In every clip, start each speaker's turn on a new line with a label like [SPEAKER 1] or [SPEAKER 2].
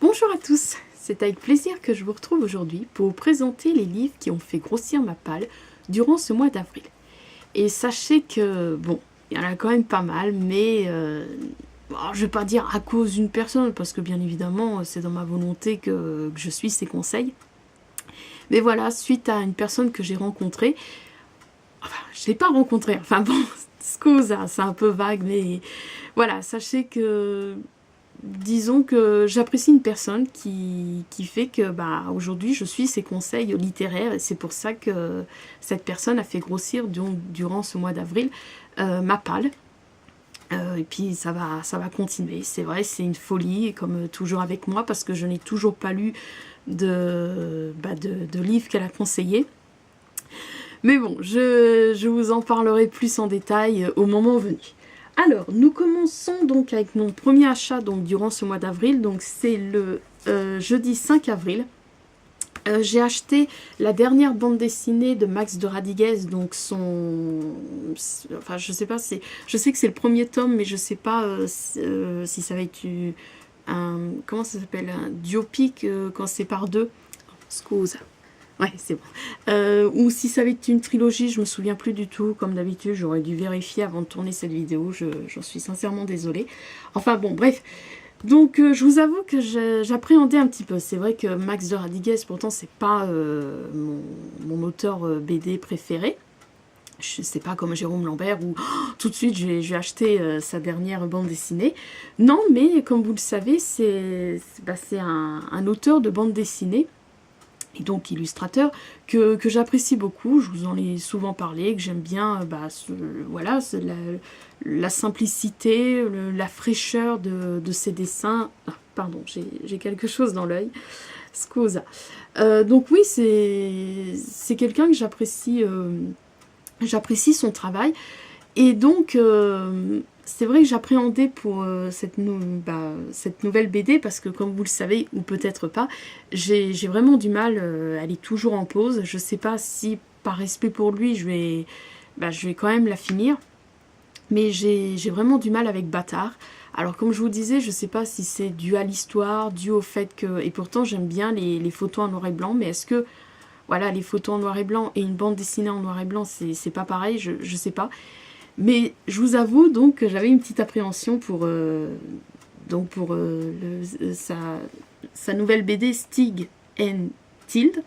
[SPEAKER 1] Bonjour à tous, c'est avec plaisir que je vous retrouve aujourd'hui pour vous présenter les livres qui ont fait grossir ma palle durant ce mois d'avril. Et sachez que, bon, il y en a quand même pas mal, mais je vais pas dire à cause d'une personne, parce que bien évidemment c'est dans ma volonté que je suis ses conseils. Mais voilà, suite à une personne que j'ai rencontrée, enfin je l'ai pas rencontrée, enfin bon, scusa, c'est un peu vague, mais voilà, sachez que disons que j'apprécie une personne qui fait que aujourd'hui je suis ses conseils littéraires et c'est pour ça que cette personne a fait grossir durant ce mois d'avril ma palle. Et puis ça va continuer, c'est vrai, c'est une folie comme toujours avec moi parce que je n'ai toujours pas lu de livres qu'elle a conseillé. Mais bon, je vous en parlerai plus en détail au moment venu. Alors, nous commençons donc avec mon premier achat donc, durant ce mois d'avril. Donc, c'est le jeudi 5 avril. J'ai acheté la dernière bande dessinée de Max de Radiguez. Donc, enfin, je sais pas, je sais que c'est le premier tome, mais je sais pas si ça va être comment ça s'appelle? Un biopic quand c'est par deux. Scusa. Ouais, c'est bon. Ou si ça avait été une trilogie, je me souviens plus du tout. Comme d'habitude, j'aurais dû vérifier avant de tourner cette vidéo. J'en suis sincèrement désolée. Enfin bon, bref. Donc, je vous avoue que j'appréhendais un petit peu. C'est vrai que Max de Radiguez, pourtant, c'est pas mon auteur BD préféré. Je sais pas comme Jérôme Lambert où tout de suite j'ai acheté sa dernière bande dessinée. Non, mais comme vous le savez, c'est un auteur de bande dessinée et donc illustrateur, que j'apprécie beaucoup, je vous en ai souvent parlé, que j'aime bien voilà, la simplicité, la fraîcheur de ses dessins. Ah, pardon, j'ai quelque chose dans l'œil, scusa. Donc oui, c'est quelqu'un que j'apprécie son travail, et donc c'est vrai que j'appréhendais pour cette nouvelle BD parce que comme vous le savez, ou peut-être pas, j'ai vraiment du mal, elle est toujours en pause. Je sais pas si par respect pour lui, je vais quand même la finir. Mais j'ai vraiment du mal avec Bâtard. Alors comme je vous disais, je sais pas si c'est dû à l'histoire, dû au fait que... Et pourtant j'aime bien les photos en noir et blanc, mais est-ce que... Voilà, les photos en noir et blanc et une bande dessinée en noir et blanc, c'est pas pareil, je sais pas. Mais je vous avoue donc que j'avais une petite appréhension pour, sa nouvelle BD Stig and Tilde.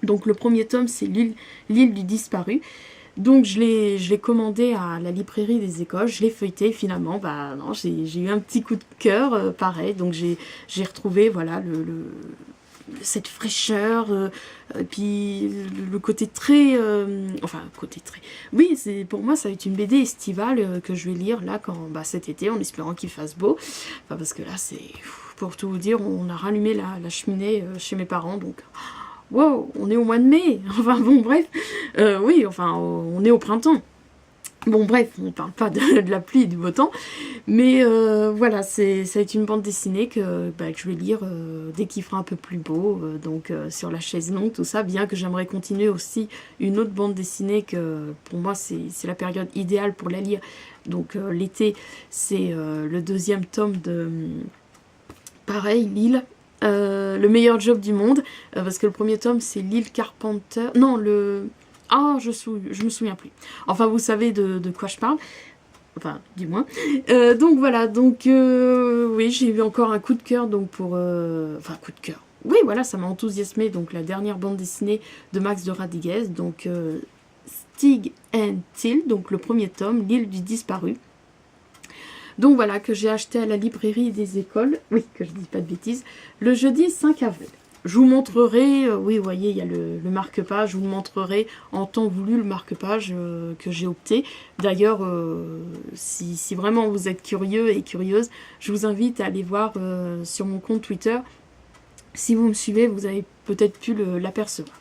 [SPEAKER 1] Donc le premier tome c'est l'île du disparu. Donc je l'ai commandé à la librairie des écoles, je l'ai feuilleté finalement, non, j'ai eu un petit coup de cœur, pareil. Donc j'ai retrouvé voilà cette fraîcheur, et puis le côté très... Oui, pour moi, ça va être une BD estivale que je vais lire là cet été, en espérant qu'il fasse beau. Enfin, parce que là, pour tout vous dire, on a rallumé la cheminée chez mes parents, donc... Wow, on est au mois de mai. Enfin bon, bref. Oui, enfin, on est au printemps. Bon, bref, on parle pas de la pluie et du beau temps. Mais voilà, ça va être une bande dessinée que je vais lire dès qu'il fera un peu plus beau. Donc, sur la chaise longue, tout ça. Bien que j'aimerais continuer aussi une autre bande dessinée que, pour moi, c'est la période idéale pour la lire. Donc, l'été, c'est le deuxième tome de... pareil, L'île. Le meilleur job du monde, parce que le premier tome c'est L'île Carpenter, non je me souviens plus, enfin vous savez de quoi je parle, enfin du moins. Donc voilà, donc oui, j'ai eu encore un coup de cœur donc pour coup de cœur, oui voilà, ça m'a enthousiasmé, donc la dernière bande dessinée de Max de Radiguez, donc Stig and Till, donc le premier tome, L'île du disparu. Donc voilà, que j'ai acheté à la librairie des écoles, oui, que je dis pas de bêtises, le jeudi 5 avril. Je vous montrerai, oui, vous voyez, il y a le marque-page, je vous montrerai en temps voulu le marque-page que j'ai opté. D'ailleurs, si vraiment vous êtes curieux et curieuse, je vous invite à aller voir sur mon compte Twitter. Si vous me suivez, vous avez peut-être pu l'apercevoir.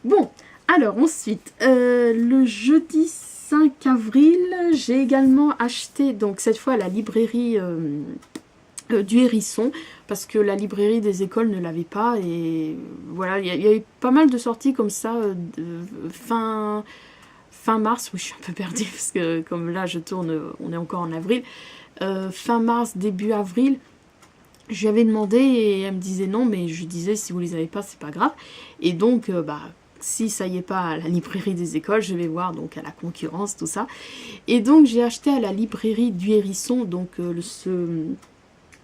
[SPEAKER 1] Bon, alors ensuite, le jeudi 5 avril, j'ai également acheté, donc cette fois à la librairie du Hérisson, parce que la librairie des écoles ne l'avait pas, et voilà, il y a eu pas mal de sorties comme ça, fin mars, oui je suis un peu perdue, parce que comme là je tourne, on est encore en avril, fin mars, début avril, Je lui avais demandé et elle me disait non, mais je lui disais si vous les avez pas, c'est pas grave. Et donc, si ça y est pas à la librairie des écoles, je vais voir donc à la concurrence, tout ça. Et donc j'ai acheté à la librairie du Hérisson, donc ce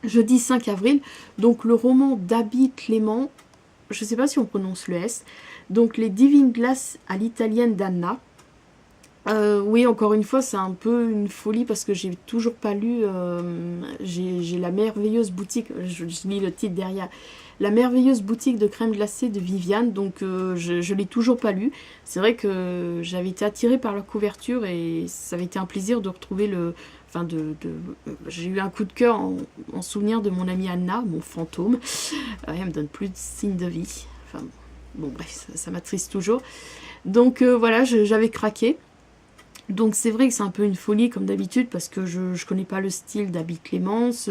[SPEAKER 1] jeudi 5 avril, donc le roman d'Abby Clément, je sais pas si on prononce le S, donc Les Divines Glaces à l'italienne d'Anna. Oui, encore une fois, c'est un peu une folie parce que j'ai toujours pas lu. J'ai la merveilleuse boutique, je lis le titre derrière. La merveilleuse boutique de crème glacée de Viviane, donc je l'ai toujours pas lu. C'est vrai que j'avais été attirée par la couverture et ça avait été un plaisir de retrouver le. Enfin, j'ai eu un coup de cœur en souvenir de mon amie Anna, mon fantôme. Elle me donne plus de signes de vie. Enfin, bon, bref, ça m'attriste toujours. Donc voilà, j'avais craqué. Donc c'est vrai que c'est un peu une folie comme d'habitude parce que je connais pas le style d'Abby Clémence,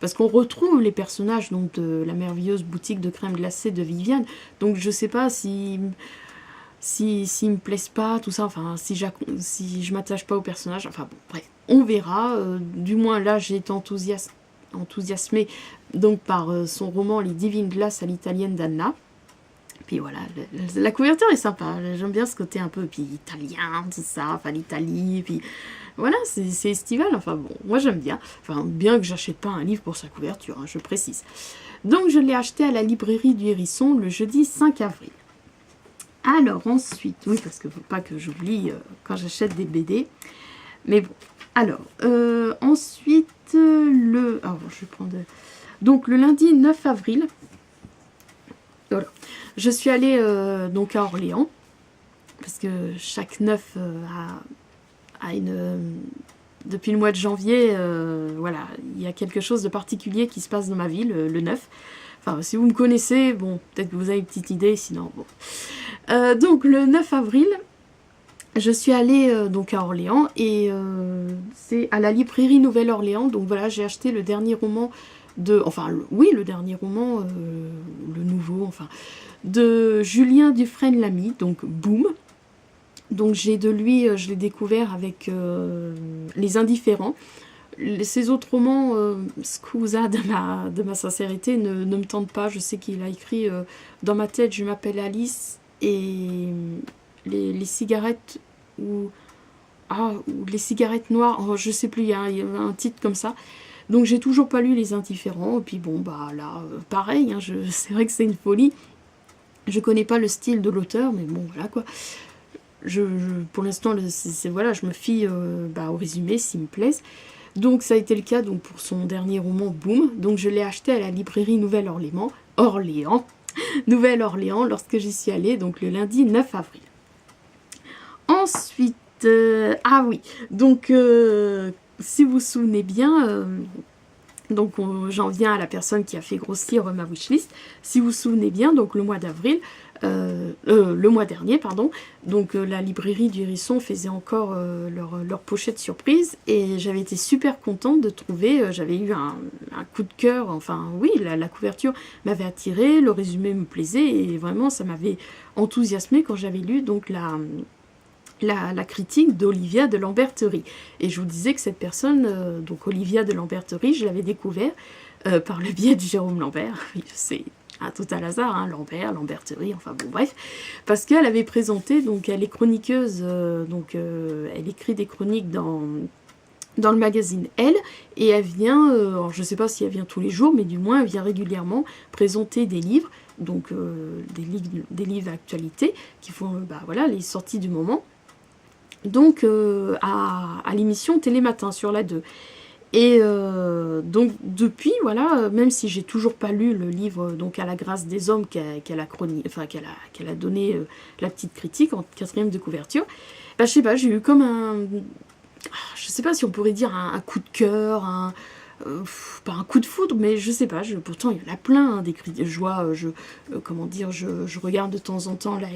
[SPEAKER 1] parce qu'on retrouve les personnages donc, de la merveilleuse boutique de crème glacée de Viviane. Donc je sais pas si me plaisent pas, tout ça, enfin si je m'attache pas au personnage, enfin bon, bref, on verra. Du moins là j'ai été enthousiasmée donc par son roman Les Divines Glaces à l'italienne d'Anna. Puis voilà, la couverture est sympa, j'aime bien ce côté un peu puis italien, tout ça, enfin l'Italie, puis voilà, c'est estival, enfin bon, moi j'aime bien, enfin bien que j'achète pas un livre pour sa couverture, hein, je précise. Donc je l'ai acheté à la librairie du Hérisson le jeudi 5 avril. Alors ensuite, oui parce que faut pas que j'oublie quand j'achète des BD, mais bon, alors ensuite alors je vais prendre, donc le lundi 9 avril, voilà. Je suis allée donc à Orléans, parce que chaque 9 a une... depuis le mois de janvier, voilà, il y a quelque chose de particulier qui se passe dans ma ville, le 9. Enfin, si vous me connaissez, bon, peut-être que vous avez une petite idée, sinon, bon. Donc, le 9 avril, je suis allée donc à Orléans, et c'est à la librairie Nouvelle-Orléans, donc voilà, j'ai acheté le dernier roman le dernier roman, le nouveau, enfin, de Julien Dufresne-Lamy, donc Boom. Donc j'ai de lui, je l'ai découvert avec Les Indifférents. Ces autres romans, scusa de ma sincérité, ne me tentent pas. Je sais qu'il a écrit Dans ma tête, je m'appelle Alice et les cigarettes ou les cigarettes noires, oh, je sais plus, il y a un titre comme ça. Donc j'ai toujours pas lu Les Indifférents, et puis bon bah là pareil, hein, c'est vrai que c'est une folie. Je connais pas le style de l'auteur, mais bon voilà quoi. Pour l'instant, voilà, je me fie au résumé s'il me plaise. Donc ça a été le cas donc, pour son dernier roman Boom. Donc je l'ai acheté à la librairie Nouvelle-Orléans, Nouvelle-Orléans, lorsque j'y suis allée, donc le lundi 9 avril. Ensuite, ah oui, donc si vous vous souvenez bien, donc j'en viens à la personne qui a fait grossir ma wishlist. Si vous vous souvenez bien, donc le mois d'avril, le mois dernier, pardon, donc la librairie du Hérisson faisait encore leur pochette surprise et j'avais été super contente de trouver, j'avais eu un coup de cœur, enfin oui, la couverture m'avait attirée, le résumé me plaisait et vraiment ça m'avait enthousiasmée quand j'avais lu donc la critique d'Olivia de Lamberterie. Et je vous disais que cette personne, donc Olivia de Lamberterie, je l'avais découvert par le biais de Jérôme Lambert. C'est un total hasard, hein, Lambert, Lamberterie, enfin bon bref. Parce qu'elle avait présenté, donc elle est chroniqueuse, elle écrit des chroniques dans le magazine Elle, et elle vient, alors je ne sais pas si elle vient tous les jours, mais du moins elle vient régulièrement présenter des livres, donc des livres d'actualité, qui font voilà, les sorties du moment. Donc à l'émission Télématin sur la 2. Et donc depuis, voilà, même si j'ai toujours pas lu le livre donc à la grâce des hommes qu'elle a donné la petite critique en 4e de couverture, je sais pas, j'ai eu comme je sais pas si on pourrait dire un coup de cœur, pas un coup de foudre, mais je sais pas, pourtant il y en a plein, hein, des critiques, je regarde de temps en temps là,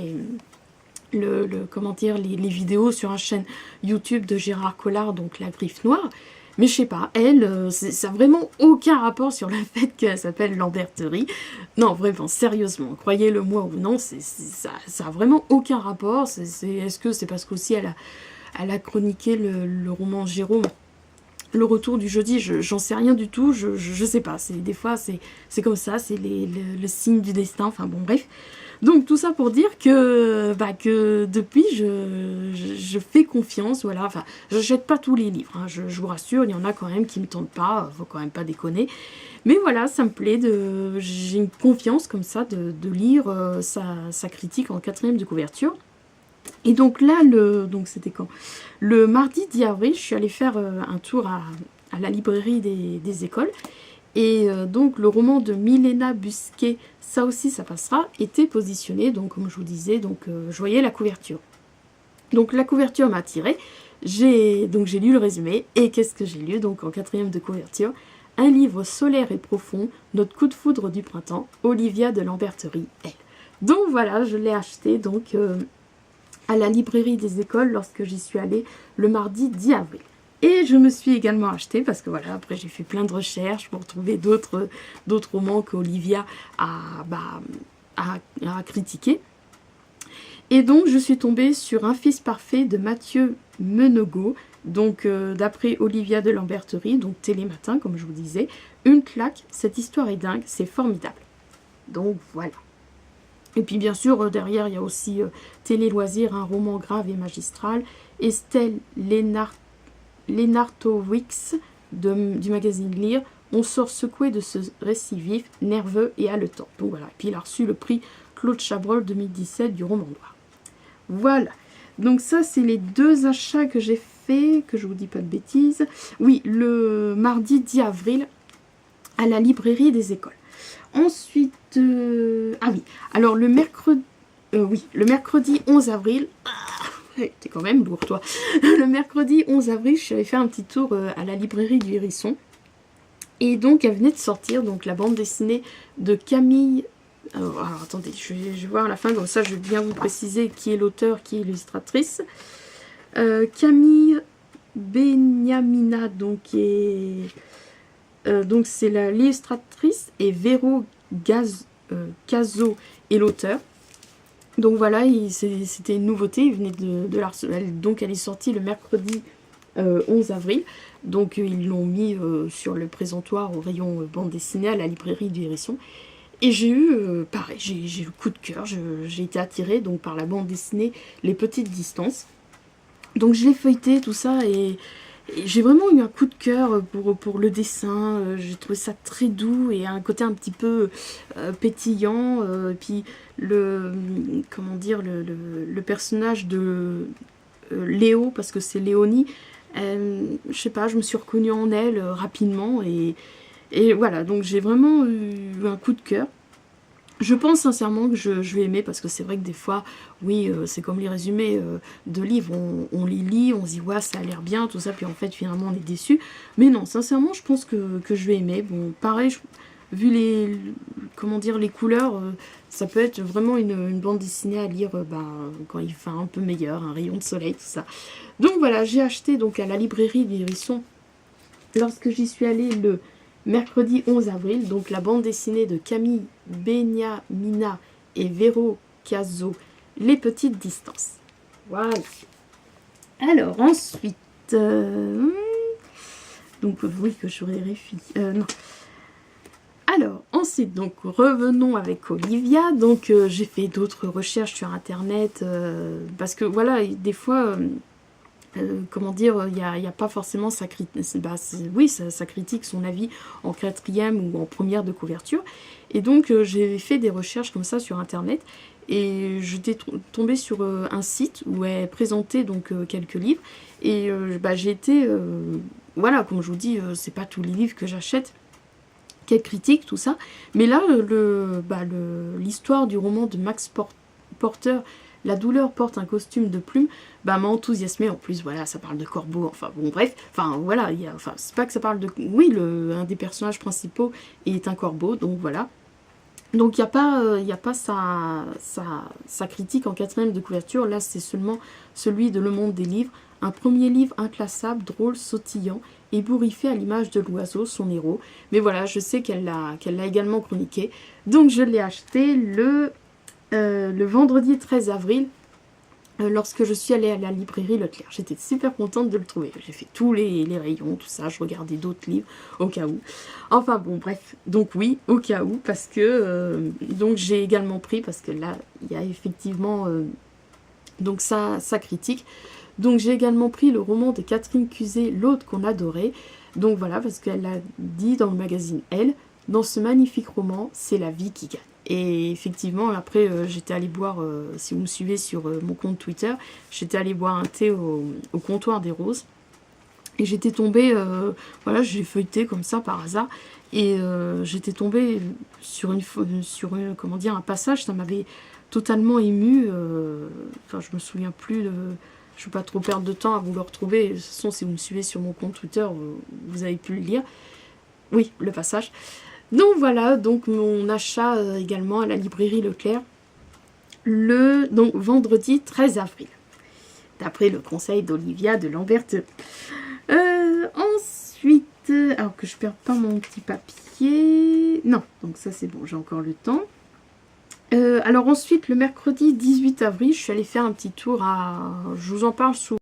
[SPEAKER 1] les vidéos sur une chaîne YouTube de Gérard Collard, donc La Griffe Noire. Mais je sais pas, elle, ça n'a vraiment aucun rapport sur le fait qu'elle s'appelle Lamberterie. Non, vraiment, sérieusement, croyez-le moi ou non, ça a vraiment aucun rapport. Est-ce que c'est parce qu'aussi elle a chroniqué le roman Jérôme, le retour du jeudi, j'en sais rien du tout, je sais pas, des fois c'est comme ça, c'est le signe du destin, enfin bon bref. Donc tout ça pour dire que depuis je fais confiance, voilà, enfin je n'achète pas tous les livres, hein, je vous rassure, il y en a quand même qui me tentent pas, faut quand même pas déconner. Mais voilà, ça me plaît, j'ai une confiance comme ça de lire sa critique en 4e de couverture. Et donc là, donc c'était quand? Le mardi 10 avril, je suis allée faire un tour à la librairie des écoles. Et donc le roman de Milena Busquet, Ça aussi ça passera, était positionné, donc comme je vous disais, donc je voyais la couverture. Donc la couverture m'a attirée, j'ai lu le résumé, et qu'est-ce que j'ai lu? Donc en 4e de couverture, un livre solaire et profond, notre coup de foudre du printemps, Olivia de Lamberterie, elle. Donc voilà, je l'ai acheté donc à la librairie des écoles lorsque j'y suis allée le mardi 10 avril. Et je me suis également acheté, parce que voilà, après j'ai fait plein de recherches pour trouver d'autres romans qu'Olivia a critiqué. Et donc je suis tombée sur Un fils parfait de Mathieu Menegot, donc d'après Olivia de Lamberterie, donc Télématin comme je vous disais. Une claque, cette histoire est dingue, c'est formidable. Donc voilà. Et puis bien sûr, derrière il y a aussi Télé Loisirs, un roman grave et magistral. Estelle Lenartowicz du magazine Lire, on sort secoué de ce récit vif, nerveux et haletant. Donc voilà, et puis il a reçu le prix Claude Chabrol 2017 du roman noir. Voilà, donc ça c'est les 2 achats que j'ai fait, que je vous dis pas de bêtises. Oui, le mardi 10 avril à la librairie des écoles. Ensuite, ah oui, alors le mercredi 11 avril, t'es quand même lourd toi. Le mercredi 11 avril, je suis allée faire un petit tour à la librairie du Hérisson. Et donc, elle venait de sortir donc la bande dessinée de Camille. Alors attendez, je vais voir à la fin, comme ça je vais bien vous préciser qui est l'auteur, qui est l'illustratrice. Camille Beniamina, donc c'est l'illustratrice, et Véro Cazo est l'auteur. Donc voilà, c'était une nouveauté, il venait de la recevoir. Donc elle est sortie le mercredi 11 avril. Donc ils l'ont mis sur le présentoir au rayon bande dessinée à la librairie du Hérisson. Et j'ai eu, pareil, j'ai eu le coup de cœur, j'ai été attirée donc, par la bande dessinée Les Petites Distances. Donc je l'ai feuilleté, tout ça, et j'ai vraiment eu un coup de cœur pour le dessin. J'ai trouvé ça très doux et un côté un petit peu pétillant. Et puis comment dire, le personnage de Léo, parce que c'est Léonie, je sais pas, je me suis reconnue en elle rapidement. Et voilà, donc j'ai vraiment eu un coup de cœur. Je pense sincèrement que je vais aimer, parce que c'est vrai que des fois, oui, c'est comme les résumés de livres, on les lit, on se dit ouais ça a l'air bien, tout ça, puis en fait finalement on est déçu. Mais non, sincèrement je pense que je vais aimer. Bon, pareil, vu les couleurs, ça peut être vraiment une bande dessinée à lire quand il fait un peu meilleur, un rayon de soleil, tout ça. Donc voilà, j'ai acheté donc à la librairie du Hérisson, lorsque j'y suis allée le mercredi 11 avril, donc la bande dessinée de Camille Beniamina et Véro Cazo, Les Petites Distances. Voilà. Alors ensuite, donc oui que je vérifie. Non. Alors ensuite, donc revenons avec Olivia. Donc j'ai fait d'autres recherches sur internet parce que voilà, des fois. Comment dire, il n'y a pas forcément sa critique, ça critique son avis en 4e ou en 1re de couverture. Et donc j'ai fait des recherches comme ça sur internet, et j'étais tombée sur un site où elle présentait donc quelques livres, et j'ai été, voilà, comme je vous dis, c'est pas tous les livres que j'achète qu'elle critique, tout ça, mais là l'histoire du roman de Max Porter, La douleur porte un costume de plume, m'a enthousiasmé. En plus, voilà, ça parle de corbeau, enfin bon, bref, enfin voilà, c'est pas que ça parle de... Oui, un des personnages principaux est un corbeau, donc voilà. Donc il n'y a pas sa critique en 4e de couverture, là c'est seulement celui de Le Monde des Livres, un premier livre inclassable, drôle, sautillant, ébouriffé à l'image de l'oiseau, son héros. Mais voilà, je sais qu'elle l'a également chroniqué, donc je l'ai acheté le vendredi 13 avril lorsque je suis allée à la librairie Leclerc. J'étais super contente de le trouver. J'ai fait tous les rayons, tout ça. Je regardais d'autres livres au cas où. Enfin bon, bref. Donc oui, au cas où, parce que donc j'ai également pris, parce que là, il y a effectivement donc ça critique. Donc j'ai également pris le roman de Catherine Cuzet, L'autre qu'on adorait. Donc voilà, parce qu'elle a dit dans le magazine Elle, dans ce magnifique roman, c'est la vie qui gagne. Et effectivement, après, j'étais allée boire, si vous me suivez sur mon compte Twitter, j'étais allée boire un thé au comptoir des Roses. Et j'étais tombée, voilà, j'ai feuilleté comme ça par hasard. Et j'étais tombée sur comment dire, un passage, ça m'avait totalement émue. Enfin, je me souviens plus de... Je ne vais pas trop perdre de temps à vous le retrouver. De toute façon, si vous me suivez sur mon compte Twitter, vous avez pu le lire. Oui, le passage. Donc voilà, donc mon achat également à la librairie Leclerc, donc vendredi 13 avril, d'après le conseil d'Olivia de Lamberteux. Ensuite, alors que je ne perds pas mon petit papier, non, donc ça c'est bon, j'ai encore le temps. Alors ensuite, le mercredi 18 avril, je suis allée faire un petit tour à... Je vous en parle sous